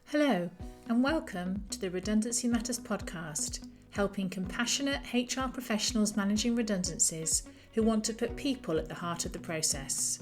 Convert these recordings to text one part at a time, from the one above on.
Hello, and welcome to the Redundancy Matters podcast, helping compassionate HR professionals managing redundancies who want to put people at the heart of the process.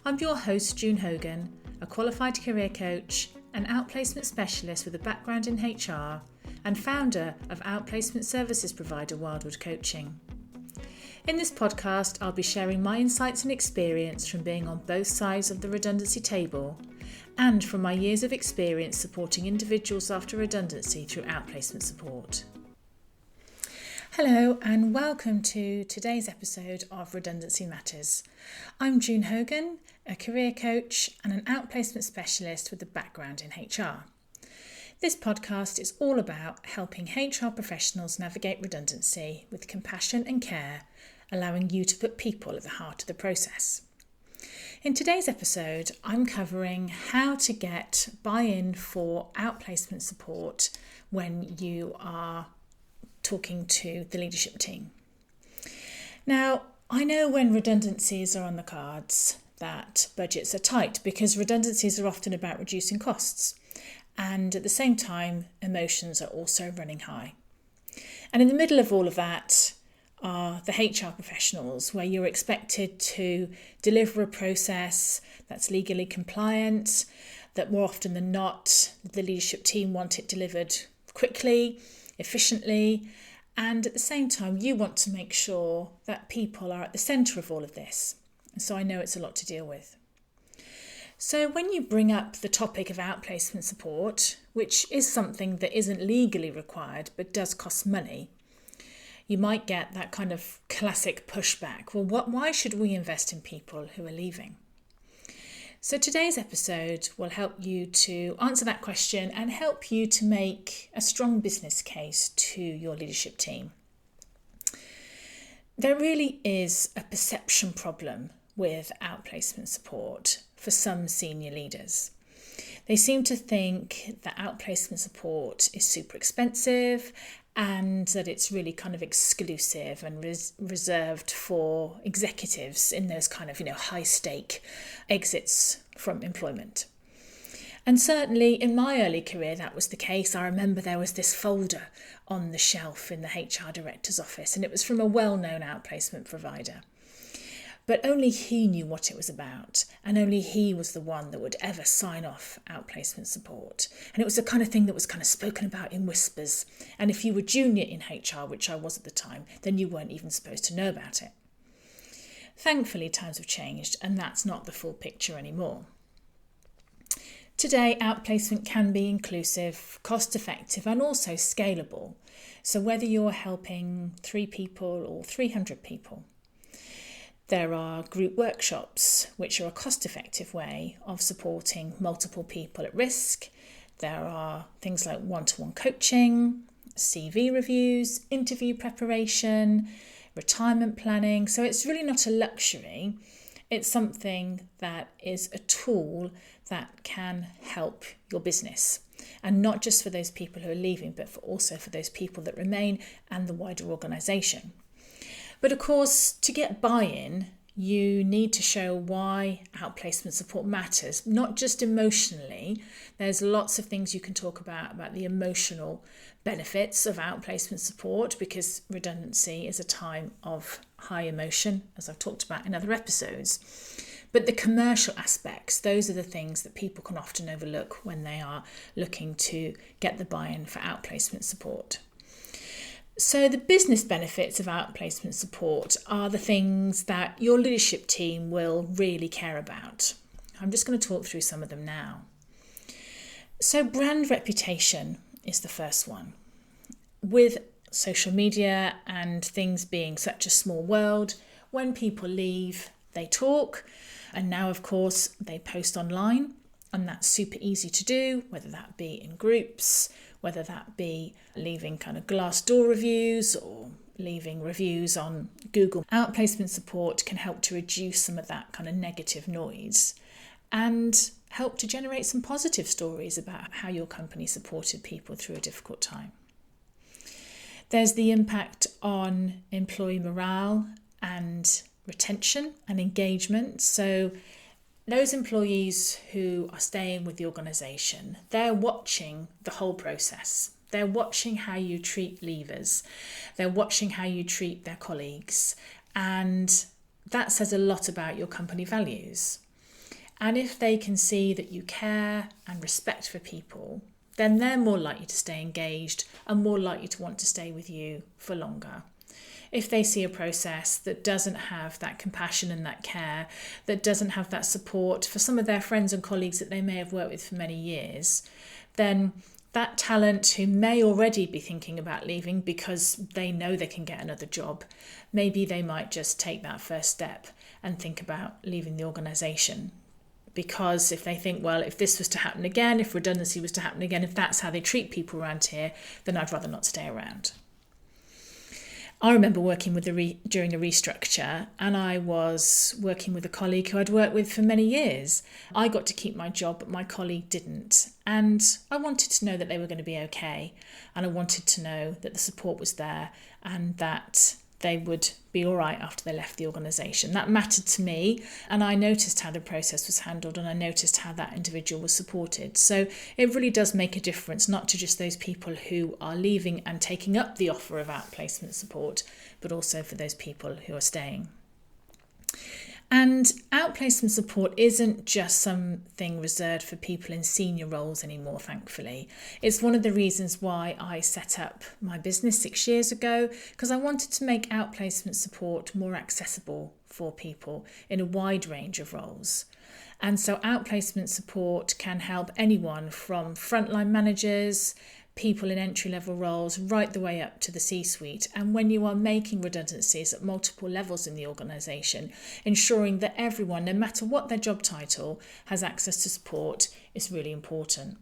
I'm your host, June Hogan, a qualified career coach and outplacement specialist with a background in HR and founder of outplacement services provider Wildwood Coaching. In this podcast, I'll be sharing my insights and experience from being on both sides of the redundancy table and from my years of experience supporting individuals after redundancy through outplacement support. Hello and welcome to today's episode of Redundancy Matters. I'm June Hogan, a career coach and an outplacement specialist with a background in HR. This podcast is all about helping HR professionals navigate redundancy with compassion and care, allowing you to put people at the heart of the process. In today's episode, I'm covering how to get buy-in for outplacement support when you are talking to the leadership team. Now, I know when redundancies are on the cards that budgets are tight because redundancies are often about reducing costs, and at the same time, emotions are also running high. And in the middle of all of that are the HR professionals, where you're expected to deliver a process that's legally compliant, that more often than not, the leadership team want it delivered quickly, efficiently, and at the same time, you want to make sure that people are at the centre of all of this. So I know it's a lot to deal with. So when you bring up the topic of outplacement support, which is something that isn't legally required but does cost money, you might get that kind of classic pushback. Well, why should we invest in people who are leaving? So today's episode will help you to answer that question and help you to make a strong business case to your leadership team. There really is a perception problem with outplacement support for some senior leaders. They seem to think that outplacement support is super expensive and that it's really kind of exclusive and reserved for executives in those kind of, high stake exits from employment. And certainly in my early career, that was the case. I remember there was this folder on the shelf in the HR director's office, and it was from a well-known outplacement provider. But only he knew what it was about, and only he was the one that would ever sign off outplacement support. And it was the kind of thing that was kind of spoken about in whispers. And if you were junior in HR, which I was at the time, then you weren't even supposed to know about it. Thankfully, times have changed, and that's not the full picture anymore. Today, outplacement can be inclusive, cost-effective, and also scalable. So whether you're helping 3 people or 300 people, there are group workshops, which are a cost-effective way of supporting multiple people at risk. There are things like one-to-one coaching, CV reviews, interview preparation, retirement planning. So it's really not a luxury. It's something that is a tool that can help your business. And not just for those people who are leaving, but also for those people that remain and the wider organisation. But of course, to get buy-in, you need to show why outplacement support matters, not just emotionally. There's lots of things you can talk about the emotional benefits of outplacement support, because redundancy is a time of high emotion, as I've talked about in other episodes. But the commercial aspects, those are the things that people can often overlook when they are looking to get the buy-in for outplacement support. So the business benefits of outplacement support are the things that your leadership team will really care about. I'm just going to talk through some of them now. So brand reputation is the first one. With social media and things being such a small world, when people leave, they talk. And now, of course, they post online. And that's super easy to do, whether that be in groups, whether that be leaving kind of Glassdoor reviews or leaving reviews on Google. Outplacement support can help to reduce some of that kind of negative noise and help to generate some positive stories about how your company supported people through a difficult time. There's the impact on employee morale and retention and engagement. So those employees who are staying with the organisation, they're watching the whole process. They're watching how you treat leavers. They're watching how you treat their colleagues. And that says a lot about your company values. And if they can see that you care and respect for people, then they're more likely to stay engaged and more likely to want to stay with you for longer. If they see a process that doesn't have that compassion and that care, that doesn't have that support for some of their friends and colleagues that they may have worked with for many years, then that talent who may already be thinking about leaving because they know they can get another job, maybe they might just take that first step and think about leaving the organisation. Because if they think, well, if this was to happen again, if redundancy was to happen again, if that's how they treat people around here, then I'd rather not stay around. I remember working with during a restructure, and I was working with a colleague who I'd worked with for many years. I got to keep my job, but my colleague didn't. And I wanted to know that they were going to be okay. And I wanted to know that the support was there and that they would be all right after they left the organisation. That mattered to me, and I noticed how the process was handled, and I noticed how that individual was supported. So it really does make a difference, not to just those people who are leaving and taking up the offer of outplacement support, but also for those people who are staying. And outplacement support isn't just something reserved for people in senior roles anymore, thankfully. It's one of the reasons why I set up my business 6 years ago, because I wanted to make outplacement support more accessible for people in a wide range of roles. And so outplacement support can help anyone from frontline managers, people in entry-level roles, right the way up to the C-suite. And when you are making redundancies at multiple levels in the organisation, ensuring that everyone, no matter what their job title, has access to support is really important.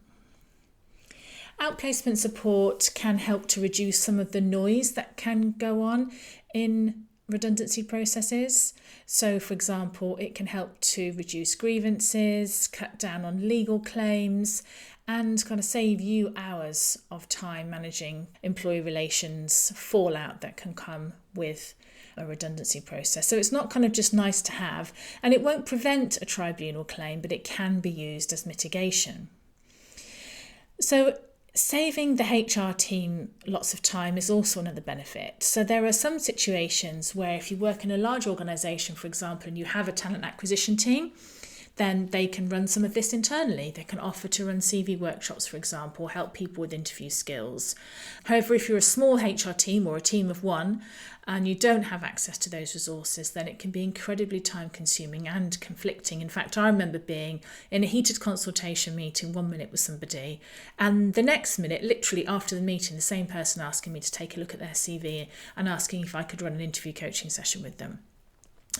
Outplacement support can help to reduce some of the noise that can go on in redundancy processes. So, for example, it can help to reduce grievances, cut down on legal claims, and kind of save you hours of time managing employee relations fallout that can come with a redundancy process. So it's not kind of just nice to have, and it won't prevent a tribunal claim, but it can be used as mitigation. So saving the HR team lots of time is also another benefit. So there are some situations where if you work in a large organisation, for example, and you have a talent acquisition team, then they can run some of this internally. They can offer to run CV workshops, for example, help people with interview skills. However, if you're a small HR team or a team of one and you don't have access to those resources, then it can be incredibly time consuming and conflicting. In fact, I remember being in a heated consultation meeting 1 minute with somebody, and the next minute, literally after the meeting, the same person asking me to take a look at their CV and asking if I could run an interview coaching session with them.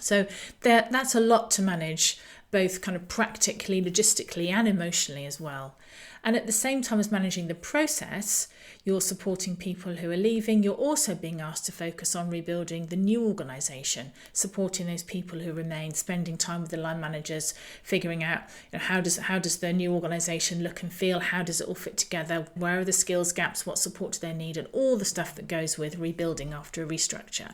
So that's a lot to manage, both kind of practically, logistically and emotionally as well. And at the same time as managing the process, you're supporting people who are leaving. You're also being asked to focus on rebuilding the new organisation, supporting those people who remain, spending time with the line managers, figuring out how does the new organisation look and feel, how does it all fit together, where are the skills gaps, what support do they need, and all the stuff that goes with rebuilding after a restructure.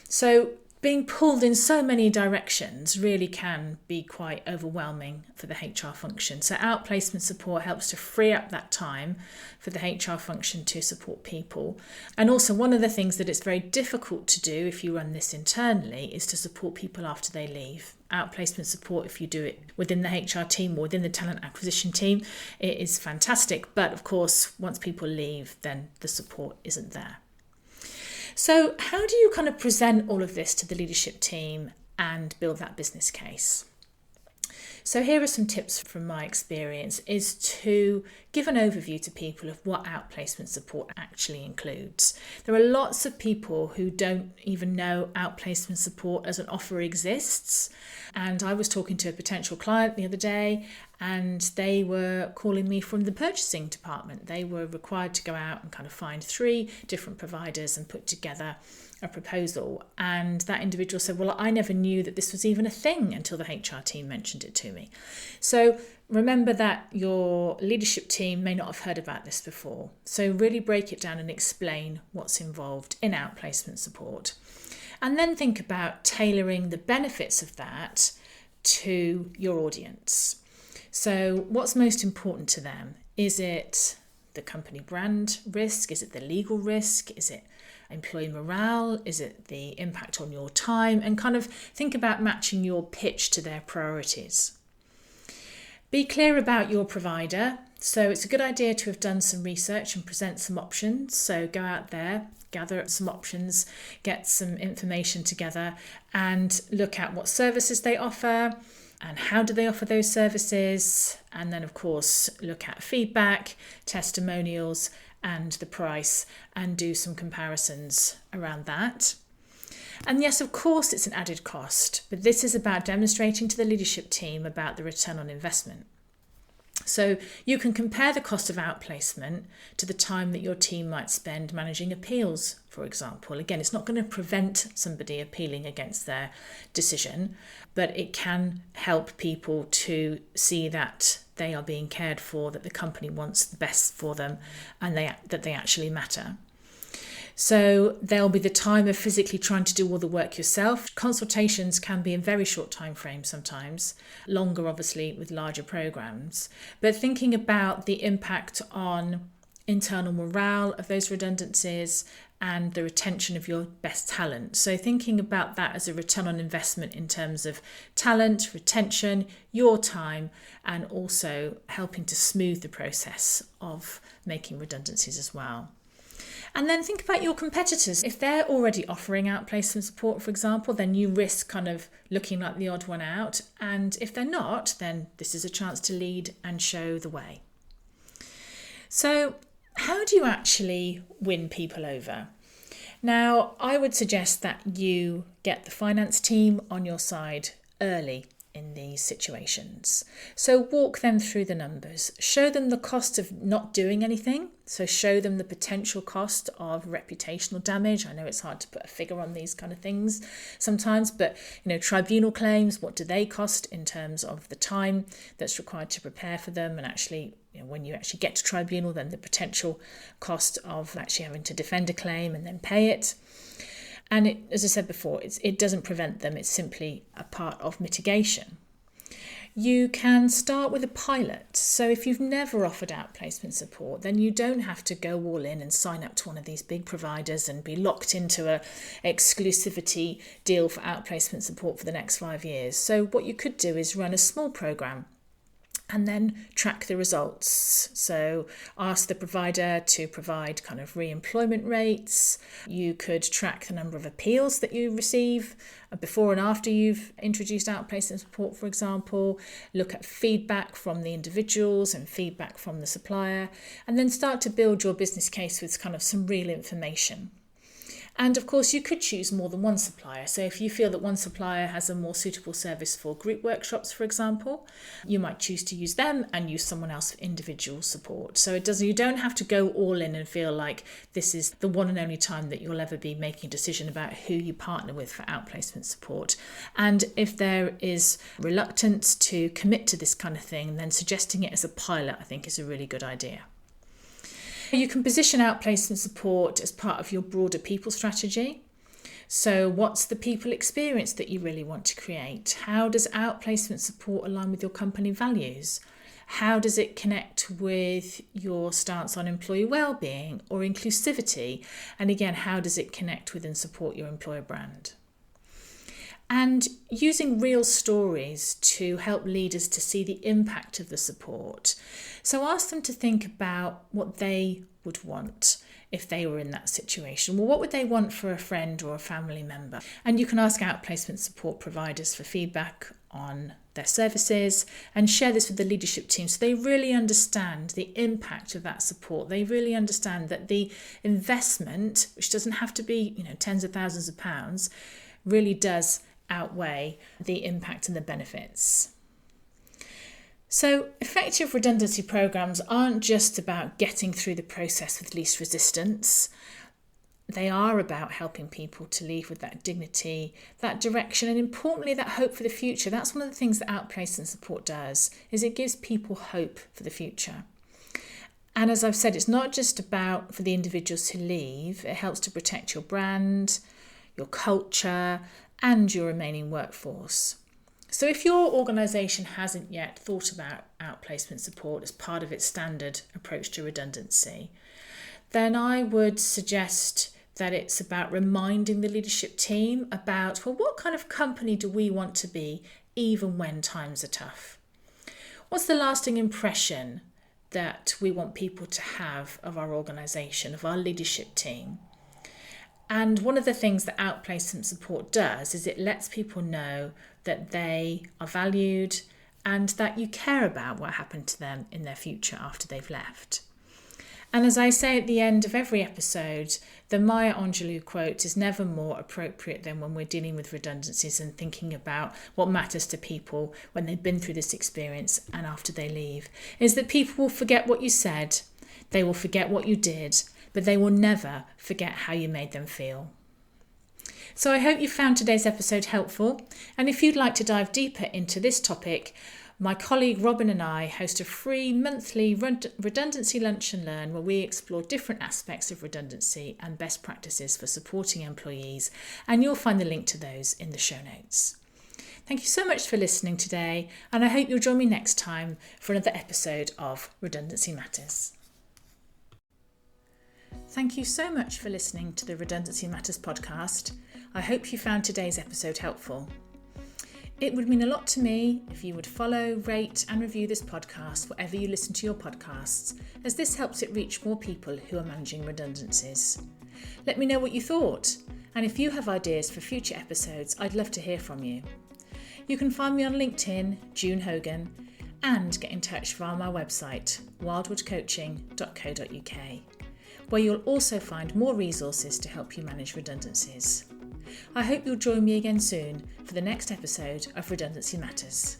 So being pulled in so many directions really can be quite overwhelming for the HR function. So outplacement support helps to free up that time for the HR function to support people. And also one of the things that it's very difficult to do if you run this internally is to support people after they leave. Outplacement support, if you do it within the HR team or within the talent acquisition team, it is fantastic. But of course, once people leave, then the support isn't there. So how do you kind of present all of this to the leadership team and build that business case? So here are some tips from my experience, is to give an overview to people of what outplacement support actually includes. There are lots of people who don't even know outplacement support as an offer exists. And I was talking to a potential client the other day, and they were calling me from the purchasing department. They were required to go out and kind of find 3 different providers and put together a proposal. And that individual said, well, I never knew that this was even a thing until the HR team mentioned it to me. So remember that your leadership team may not have heard about this before. So really break it down and explain what's involved in outplacement support. And then think about tailoring the benefits of that to your audience. So what's most important to them? Is it the company brand risk? Is it the legal risk? Is it employee morale? Is it the impact on your time? And kind of think about matching your pitch to their priorities. Be clear about your provider. So it's a good idea to have done some research and present some options. So go out there, gather some options, get some information together and look at what services they offer and how do they offer those services. And then, of course, look at feedback, testimonials and the price and do some comparisons around that. And yes, of course, it's an added cost, but this is about demonstrating to the leadership team about the return on investment. So you can compare the cost of outplacement to the time that your team might spend managing appeals, for example. Again, it's not going to prevent somebody appealing against their decision, but it can help people to see that they are being cared for, that the company wants the best for them, and that they actually matter. So there'll be the time of physically trying to do all the work yourself. Consultations can be in very short time frames sometimes, longer obviously with larger programs. But thinking about the impact on internal morale of those redundancies and the retention of your best talent. So thinking about that as a return on investment in terms of talent, retention, your time, and also helping to smooth the process of making redundancies as well. And then think about your competitors. If they're already offering outplacement support, for example, then you risk kind of looking like the odd one out. And if they're not, then this is a chance to lead and show the way. So how do you actually win people over? Now, I would suggest that you get the finance team on your side early in these situations. So walk them through the numbers, show them the cost of not doing anything. So show them the potential cost of reputational damage. I know it's hard to put a figure on these kind of things sometimes, but tribunal claims, what do they cost in terms of the time that's required to prepare for them, and actually when you actually get to tribunal, then the potential cost of actually having to defend a claim and then pay it. And it, as I said before, it doesn't prevent them, it's simply a part of mitigation. You can start with a pilot. So if you've never offered outplacement support, then you don't have to go all in and sign up to one of these big providers and be locked into an exclusivity deal for outplacement support for the next 5 years. So what you could do is run a small program and then track the results. So ask the provider to provide kind of re-employment rates. You could track the number of appeals that you receive before and after you've introduced outplacement support, for example. Look at feedback from the individuals and feedback from the supplier, and then start to build your business case with kind of some real information. And of course, you could choose more than one supplier. So if you feel that one supplier has a more suitable service for group workshops, for example, you might choose to use them and use someone else for individual support. So you don't have to go all in and feel like this is the one and only time that you'll ever be making a decision about who you partner with for outplacement support. And if there is reluctance to commit to this kind of thing, then suggesting it as a pilot, I think, is a really good idea. You can position outplacement support as part of your broader people strategy. So what's the people experience that you really want to create? How does outplacement support align with your company values? How does it connect with your stance on employee well-being or inclusivity? And again, how does it connect with and support your employer brand? And using real stories to help leaders to see the impact of the support. So ask them to think about what they would want if they were in that situation. Well, what would they want for a friend or a family member? And you can ask outplacement support providers for feedback on their services and share this with the leadership team so they really understand the impact of that support. They really understand that the investment, which doesn't have to be tens of thousands of pounds, really does outweigh the impact and the benefits. So effective redundancy programs aren't just about getting through the process with least resistance. They are about helping people to leave with that dignity, that direction, and importantly, that hope for the future. That's one of the things that outplacement support does, is it gives people hope for the future. And as I've said, it's not just about for the individuals to leave. It helps to protect your brand, your culture, and your remaining workforce. So if your organisation hasn't yet thought about outplacement support as part of its standard approach to redundancy, then I would suggest that it's about reminding the leadership team about, well, what kind of company do we want to be even when times are tough? What's the lasting impression that we want people to have of our organisation, of our leadership team? And one of the things that outplacement support does is it lets people know that they are valued and that you care about what happened to them in their future after they've left. And as I say at the end of every episode, the Maya Angelou quote is never more appropriate than when we're dealing with redundancies and thinking about what matters to people when they've been through this experience and after they leave, is that people will forget what you said, they will forget what you did, but they will never forget how you made them feel. So I hope you found today's episode helpful, and if you'd like to dive deeper into this topic, my colleague Robin and I host a free monthly redundancy lunch and learn where we explore different aspects of redundancy and best practices for supporting employees, and you'll find the link to those in the show notes. Thank you so much for listening today, and I hope you'll join me next time for another episode of Redundancy Matters. Thank you so much for listening to the Redundancy Matters podcast. I hope you found today's episode helpful. It would mean a lot to me if you would follow, rate and review this podcast wherever you listen to your podcasts, as this helps it reach more people who are managing redundancies. Let me know what you thought, and if you have ideas for future episodes, I'd love to hear from you. You can find me on LinkedIn, June Hogan, and get in touch via my website, wildwoodcoaching.co.uk, where you'll also find more resources to help you manage redundancies. I hope you'll join me again soon for the next episode of Redundancy Matters.